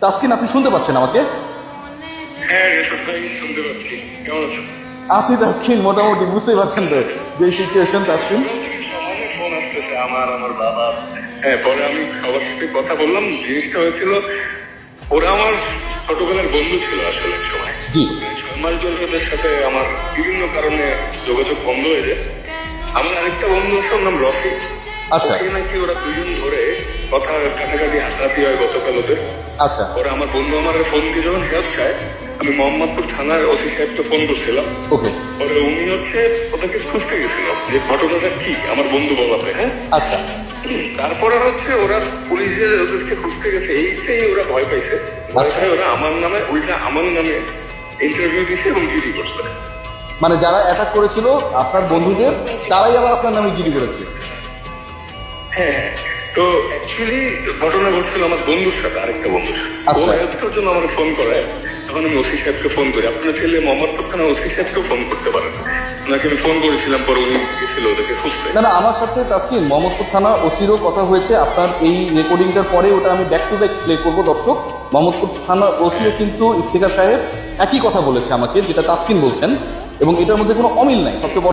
তাসকিন, আপনি শুনতে পাচ্ছেন আমাকে? হ্যাঁ রেশদ ভাই, শুনতে পাচ্ছি। কেমন আছেন? আছি তাসকিন, মোটামুটি। বুঝতেই পারছেন তো যে সিচুয়েশন তাসকিন। অনেক ফোন আসতেছে আমার বাবা। হ্যাঁ, পরে আমি সবার সাথে কথা বললাম। জিনিসটা হয়েছিল, ওরা আমার ছোটবেলার বন্ধু ছিল আসলে এক সময়। জি। 6 মাস ধরে ওদের সাথে আমার বিভিন্ন কারণে যোগাযোগ বন্ধ হয়ে যায়। আমার আরেকটা বন্ধু আছে, ওর নাম রফিক। আচ্ছা ওকে নাকি ওরা দুজন ধরে কথা কাটাকাটি হাতাহাতি হয় গতকাল ওদের। আচ্ছা। ওরা আমার বন্ধু আমার ফোন দিয়ে যখন হেল্প চায়, আমি মোহাম্মদপুর থানার ওসি সাহেবকে ফোন করছিলাম। ওকে। পরে উনি হচ্ছে ওদেরকে খুঁজতে গেছিল যে ঘটনাটা কি, আমার বন্ধু বলাতে। হ্যাঁ, আচ্ছা তারপরে হচ্ছে ওরা পুলিশে ওদেরকে খুঁজতে গেছে, এইটাই ওরা ভয় পাইছে। ভয় আচ্ছা। পেয়ে ওরা আমার নামে উল্টা আমার নামে ইন্টারভিউ দিছে এবং জিডি করছে। মানে যারা অ্যাটাক করেছিল আপনার বন্ধুদের, তারাই আবার আপনার নামে জিডি করেছে? হ্যাঁ, তো অ্যাকচুয়ালি ঘটনা ঘটছিল আমার বন্ধুর সাথে, আরেকটা বন্ধুর সাথে। ও আচ্ছা। হেল্পের জন্য আমার ফোন করে, তখন আমি ওসি সাহেবকে ফোন করি। আপনার ছেলে মোহাম্মদপুর থানা ওসি সাহেবকেও ফোন করতে পারেন, ওনাকে আমি ফোন করেছিলাম। পরে উনি গেছিল ওদেরকে খুঁজতে। না না, আমার সাথে তাসকিন মোহাম্মদপুর থানা ওসিরও কথা হয়েছে। আপনার এই রেকর্ডিংটার পরে ওটা আমি ব্যাক টু ব্যাক প্লে করবো দর্শক। মোহাম্মদপুর থানার ওসিও কিন্তু ইফতিখার সাহেব একই কথা বলেছে আমাকে, যেটা তাসকিন বলছেন, এবং এটার মধ্যে কোনো অমিল নাই। সবচেয়ে